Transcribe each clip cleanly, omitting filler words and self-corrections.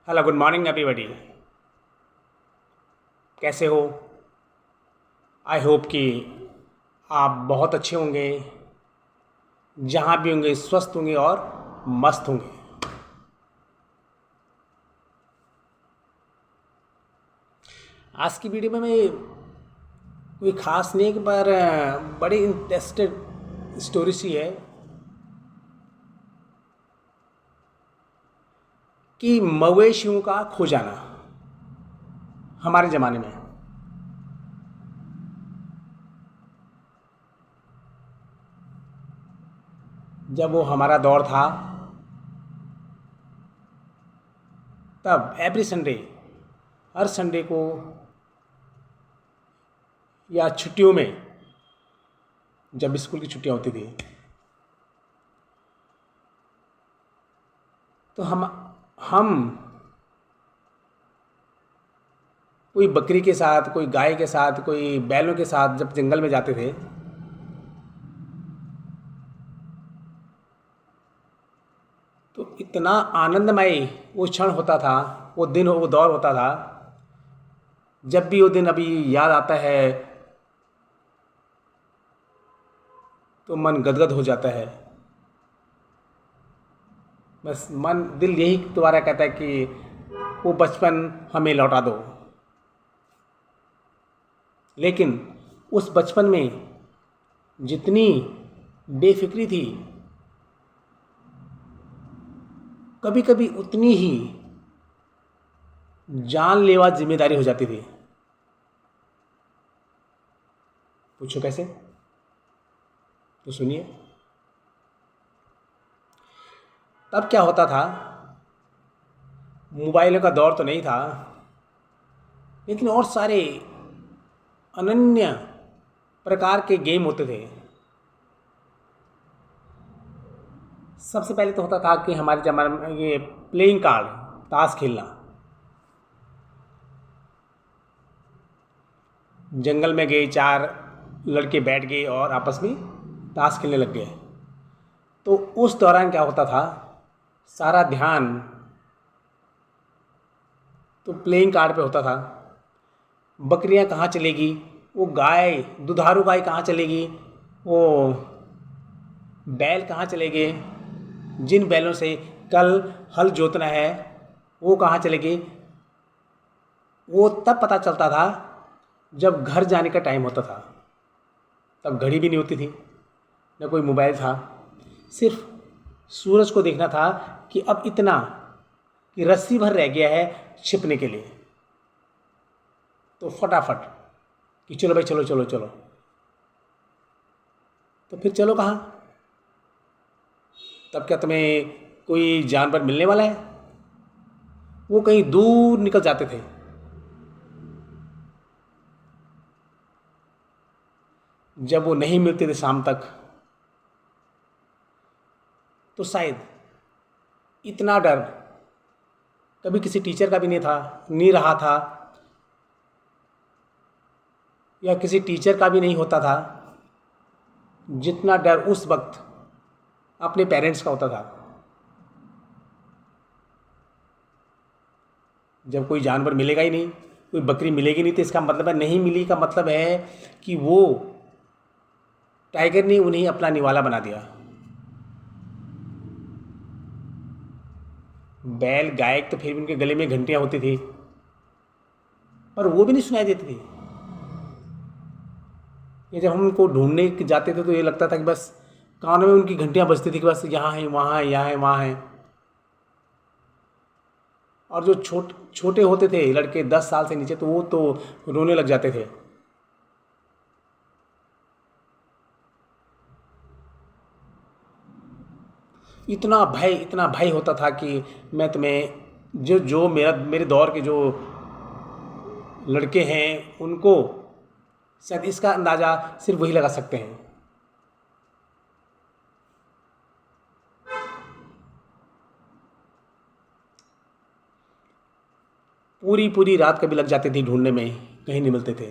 Hello, good morning everybody. कैसे हो? I hope कि आप बहुत अच्छे होंगे, जहाँ भी होंगे स्वस्थ होंगे और मस्त होंगे। आज की वीडियो में मैं कोई ख़ास नहीं पर बड़ी इंटरेस्टेड स्टोरी सी है कि मवेशियों का खो जाना हमारे ज़माने में। जब वो हमारा दौर था तब एवरी संडे, हर संडे को या छुट्टियों में, जब स्कूल की छुट्टियां होती थी तो हम कोई बकरी के साथ, कोई गाय के साथ, कोई बैलों के साथ जब जंगल में जाते थे तो इतना आनंदमय वो क्षण होता था, वो दिन, वो दौर होता था। जब भी वो दिन अभी याद आता है तो मन गदगद हो जाता है। बस मन, दिल यही दोबारा कहता है कि वो बचपन हमें लौटा दो। लेकिन उस बचपन में जितनी बेफिक्री थी, कभी कभी उतनी ही जानलेवा जिम्मेदारी हो जाती थी। पूछो कैसे? तो सुनिए। तब क्या होता था, मोबाइलों का दौर तो नहीं था, लेकिन और सारे अनन्य प्रकार के गेम होते थे। सबसे पहले तो होता था कि हमारे ज़माने में ये प्लेइंग कार्ड, ताश खेलना। जंगल में गए, चार लड़के बैठ गए और आपस में ताश खेलने लग गए। तो उस दौरान क्या होता था, सारा ध्यान तो प्लेइंग कार्ड पे होता था। बकरियां कहाँ चलेगी, वो गाय, दुधारू गाय कहाँ चलेगी, वो बैल कहाँ चलेंगे, जिन बैलों से कल हल जोतना है वो कहाँ चलेगी, वो तब पता चलता था जब घर जाने का टाइम होता था। तब घड़ी भी नहीं होती थी, न कोई मोबाइल था, सिर्फ सूरज को देखना था कि अब इतना कि रस्सी भर रह गया है छिपने के लिए। तो फटाफट कि चलो भाई, चलो चलो चलो। तो फिर चलो कहाँ? तब क्या तुम्हें कोई जानवर मिलने वाला है? वो कहीं दूर निकल जाते थे। जब वो नहीं मिलते थे शाम तक, तो शायद इतना डर कभी किसी टीचर का भी नहीं रहा था, या किसी टीचर का भी नहीं होता था, जितना डर उस वक्त अपने पेरेंट्स का होता था। जब कोई जानवर मिलेगा ही नहीं, कोई बकरी मिलेगी नहीं, तो इसका मतलब है, नहीं मिली का मतलब है कि वो टाइगर ने उन्हें अपना निवाला बना दिया। बैल, गाय तो फिर भी उनके गले में घंटियां होती थी, पर वो भी नहीं सुनाई देती थी। ये जब हम उनको ढूंढने जाते थे तो ये लगता था कि बस कानों में उनकी घंटियां बजती थी कि बस यहाँ है, वहाँ है, यहाँ है, वहाँ है। और जो छोटे होते थे लड़के, 10 साल से नीचे, तो वो तो रोने लग जाते थे। इतना भय होता था कि मैं तुम्हें, जो जो मेरे दौर के जो लड़के हैं उनको शायद इसका अंदाज़ा सिर्फ वही लगा सकते हैं। पूरी पूरी रात कभी लग जाती थी ढूंढने में, कहीं नहीं मिलते थे।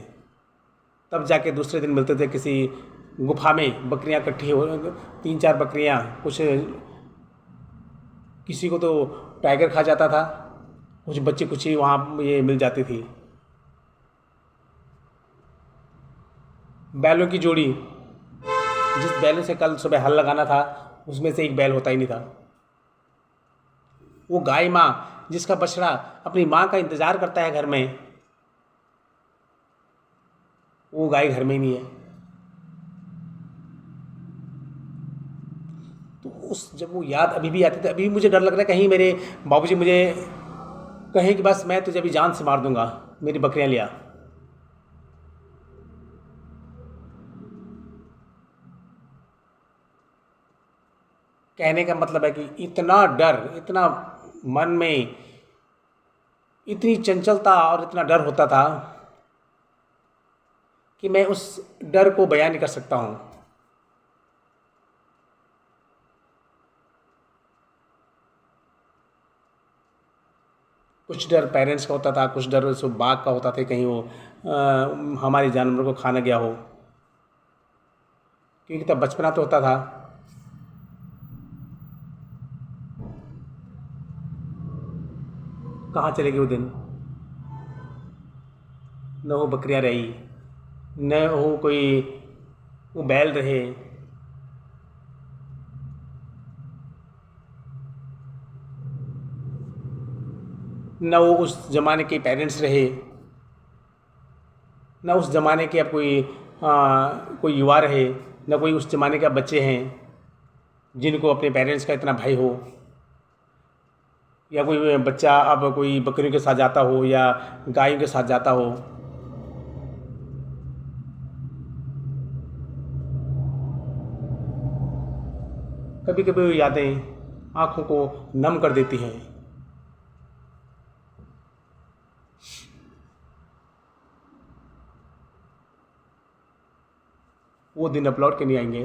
तब जाके दूसरे दिन मिलते थे किसी गुफा में, बकरियां इकट्ठी हो, 3-4 बकरियां, कुछ किसी को तो टाइगर खा जाता था, कुछ बच्ची कुछ ही वहाँ ये मिल जाती थी। बैलों की जोड़ी, जिस बैलों से कल सुबह हल लगाना था उसमें से एक बैल होता ही नहीं था। वो गाय माँ जिसका बछड़ा अपनी माँ का इंतज़ार करता है घर में, वो गाय घर में ही नहीं है। तो उस जब वो याद अभी भी आती थी, अभी भी मुझे डर लग रहा है कहीं मेरे बाबूजी मुझे कहें कि बस मैं तुझे अभी जान से मार दूंगा, मेरी बकरियां लिया। कहने का मतलब है कि इतना डर, इतना मन में इतनी चंचलता और इतना डर होता था कि मैं उस डर को बयान नहीं कर सकता हूँ। कुछ डर पेरेंट्स का होता था, कुछ डर उस बाघ का होता था कहीं वो हमारे जानवर को खा ना गया हो, क्योंकि तब बचपना तो होता था। कहाँ चले गए वो दिन, न वो बकरियां रही, न हो कोई वो बैल रहे, न वो उस ज़माने के पेरेंट्स रहे, न उस ज़माने के अब कोई युवा रहे, न कोई उस ज़माने के अब बच्चे हैं जिनको अपने पेरेंट्स का इतना भय हो, या कोई बच्चा अब कोई बकरियों के साथ जाता हो या गायों के साथ जाता हो। कभी कभी वो यादें आँखों को नम कर देती हैं। वो दिन अब लौट के नहीं आएंगे।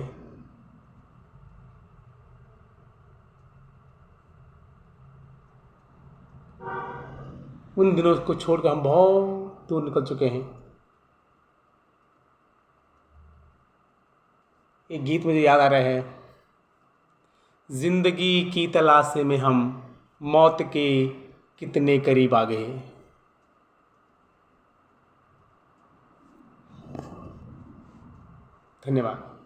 उन दिनों को छोड़कर हम बहुत दूर निकल चुके हैं। एक गीत मुझे याद आ रहा है, जिंदगी की तलाश में हम मौत के कितने करीब आ गए। धन्यवाद।